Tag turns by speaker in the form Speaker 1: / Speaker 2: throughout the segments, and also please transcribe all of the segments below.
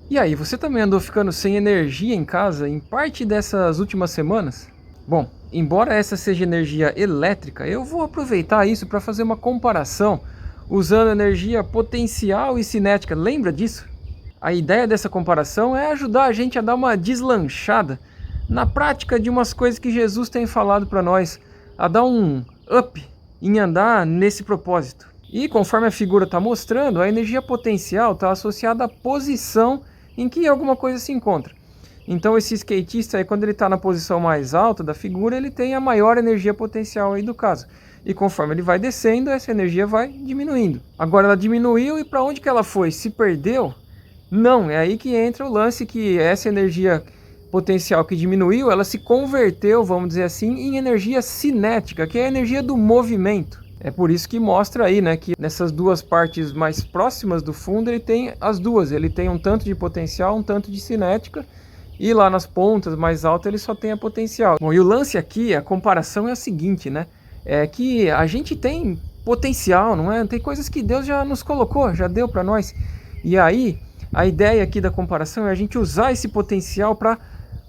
Speaker 1: E aí, você também andou ficando sem energia em casa em parte dessas últimas semanas? Bom, embora essa seja energia elétrica, eu vou aproveitar isso para fazer uma comparação usando energia potencial e cinética. Lembra disso? A ideia dessa comparação é ajudar a gente a dar uma deslanchada na prática de umas coisas que Jesus tem falado para nós, a dar um up em andar nesse propósito. E conforme a figura está mostrando, a energia potencial está associada à posição em que alguma coisa se encontra. Então esse skatista aí, quando ele está na posição mais alta da figura, ele tem a maior energia potencial aí do caso. E conforme ele vai descendo, essa energia vai diminuindo. Agora ela diminuiu e para onde que ela foi? Se perdeu? Não, é aí que entra o lance que essa energia potencial que diminuiu, ela se converteu, vamos dizer assim, em energia cinética, que é a energia do movimento. É por isso que mostra aí, né, que nessas duas partes mais próximas do fundo ele tem as duas, ele tem um tanto de potencial, um tanto de cinética, e lá nas pontas mais altas ele só tem a potencial. Bom, e o lance aqui, a comparação é a seguinte, né, é que a gente tem potencial, não é? Tem coisas que Deus já nos colocou, já deu para nós, e aí a ideia aqui da comparação é a gente usar esse potencial para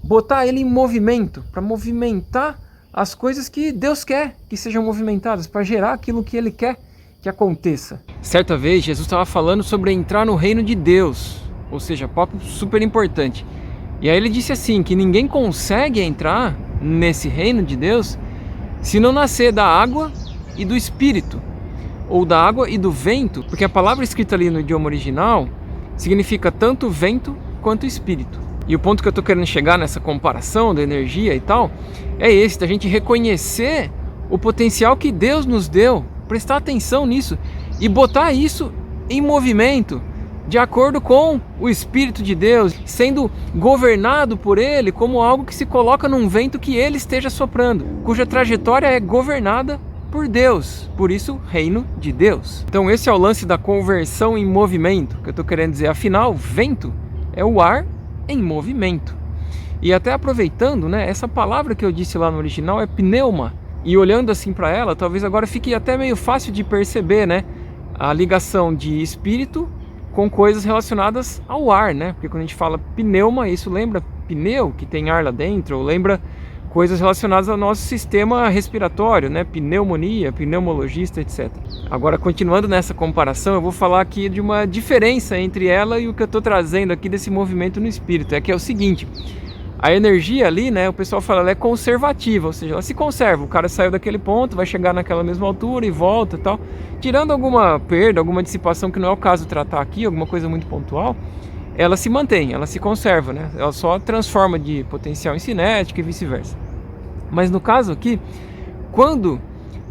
Speaker 1: botar ele em movimento, para movimentar as coisas que Deus quer que sejam movimentadas, para gerar aquilo que Ele quer que aconteça. Certa vez, Jesus estava falando sobre entrar no reino de Deus, ou seja, papo super importante. E aí ele disse assim, que ninguém consegue entrar nesse reino de Deus se não nascer da água e do Espírito, ou da água e do vento, porque a palavra escrita ali no idioma original significa tanto vento quanto espírito. E o ponto que eu estou querendo chegar nessa comparação da energia e tal, é esse, da gente reconhecer o potencial que Deus nos deu, prestar atenção nisso e botar isso em movimento, de acordo com o Espírito de Deus, sendo governado por Ele como algo que se coloca num vento que Ele esteja soprando, cuja trajetória é governada por Deus, por isso, reino de Deus. Então esse é o lance da conversão em movimento, que eu estou querendo dizer, afinal, vento é o ar em movimento. E até aproveitando, né, essa palavra que eu disse lá no original é pneuma, e olhando assim para ela, talvez agora fique até meio fácil de perceber, né, a ligação de espírito com coisas relacionadas ao ar, né, porque quando a gente fala pneuma, isso lembra pneu, que tem ar lá dentro, ou lembra coisas relacionadas ao nosso sistema respiratório, né, pneumonia, pneumologista, etc. Agora, continuando nessa comparação, eu vou falar aqui de uma diferença entre ela e o que eu estou trazendo aqui desse movimento no espírito, é que é o seguinte, a energia ali, né, o pessoal fala, ela é conservativa, ou seja, ela se conserva, o cara saiu daquele ponto, vai chegar naquela mesma altura e volta e tal, tirando alguma perda, alguma dissipação que não é o caso tratar aqui, alguma coisa muito pontual, ela se mantém, ela se conserva, né, ela só transforma de potencial em cinética e vice-versa. Mas no caso aqui, quando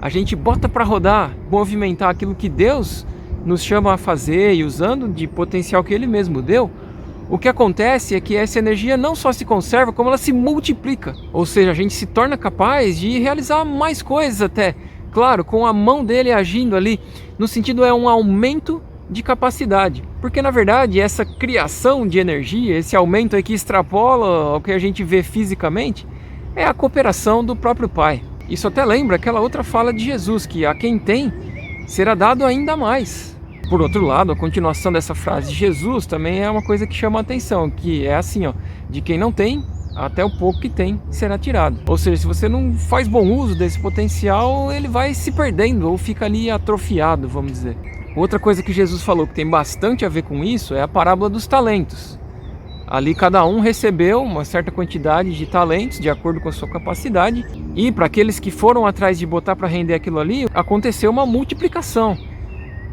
Speaker 1: a gente bota para rodar, movimentar aquilo que Deus nos chama a fazer e usando de potencial que Ele mesmo deu, o que acontece é que essa energia não só se conserva, como ela se multiplica. Ou seja, a gente se torna capaz de realizar mais coisas até. Claro, com a mão dele agindo ali, no sentido é um aumento de capacidade. Porque na verdade essa criação de energia, esse aumento aí que extrapola ao que a gente vê fisicamente, é a cooperação do próprio Pai. Isso até lembra aquela outra fala de Jesus, que a quem tem, será dado ainda mais. Por outro lado, a continuação dessa frase de Jesus também é uma coisa que chama a atenção, que é assim, ó, de quem não tem, até o pouco que tem será tirado. Ou seja, se você não faz bom uso desse potencial, ele vai se perdendo ou fica ali atrofiado, vamos dizer. Outra coisa que Jesus falou que tem bastante a ver com isso é a parábola dos talentos. Ali cada um recebeu uma certa quantidade de talentos de acordo com a sua capacidade, e para aqueles que foram atrás de botar para render aquilo ali, aconteceu uma multiplicação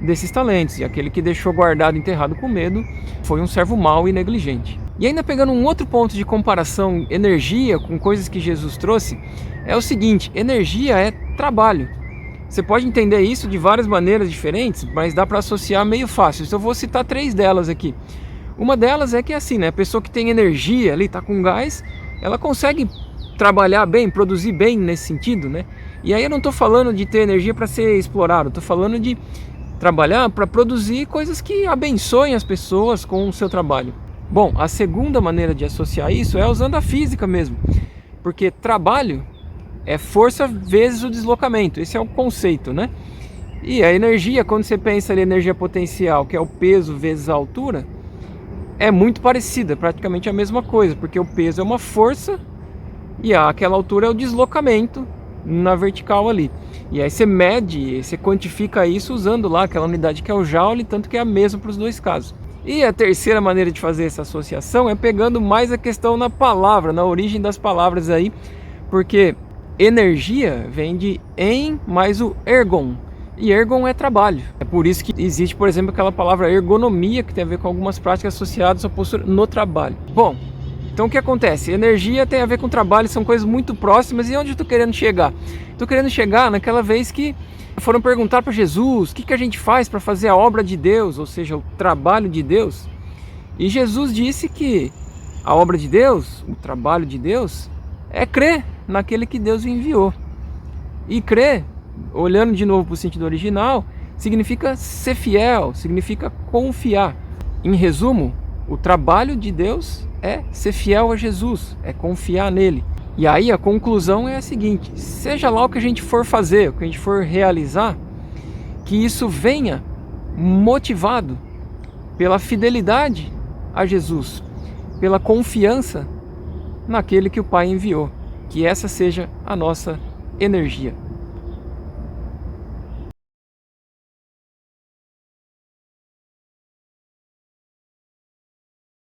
Speaker 1: desses talentos, e aquele que deixou guardado, enterrado com medo, foi um servo mau e negligente. E ainda pegando um outro ponto de comparação, energia com coisas que Jesus trouxe, é o seguinte, energia é trabalho. Você pode entender isso de várias maneiras diferentes, mas dá para associar meio fácil. Então eu vou citar 3 delas aqui. Uma delas é que é assim, né? A pessoa que tem energia ali, tá com gás, ela consegue trabalhar bem, produzir bem nesse sentido, né? E aí eu não estou falando de ter energia para ser explorado, estou falando de trabalhar para produzir coisas que abençoem as pessoas com o seu trabalho. Bom, a segunda maneira de associar isso é usando a física mesmo, porque trabalho é força vezes o deslocamento, esse é o conceito, né? E a energia, quando você pensa ali energia potencial, que é o peso vezes a altura, é muito parecida, praticamente a mesma coisa, porque o peso é uma força e aquela altura é o deslocamento na vertical ali. E aí você mede, você quantifica isso usando lá aquela unidade que é o joule, tanto que é a mesma para os dois casos. E a terceira maneira de fazer essa associação é pegando mais a questão na palavra, na origem das palavras aí, porque energia vem de em mais o ergon, e ergon é trabalho. É por isso que existe, por exemplo, aquela palavra ergonomia, que tem a ver com algumas práticas associadas à postura no trabalho. Bom, então o que acontece? Energia tem a ver com trabalho, são coisas muito próximas. E onde eu estou querendo chegar? Estou querendo chegar naquela vez que foram perguntar para Jesus o que a gente faz para fazer a obra de Deus, ou seja, o trabalho de Deus. E Jesus disse que a obra de Deus, o trabalho de Deus, é crer naquele que Deus enviou. E crer, olhando de novo para o sentido original, significa ser fiel, significa confiar. Em resumo, o trabalho de Deus é ser fiel a Jesus, é confiar nele. E aí a conclusão é a seguinte: seja lá o que a gente for fazer, o que a gente for realizar, que isso venha motivado pela fidelidade a Jesus, pela confiança naquele que o Pai enviou. Que essa seja a nossa energia.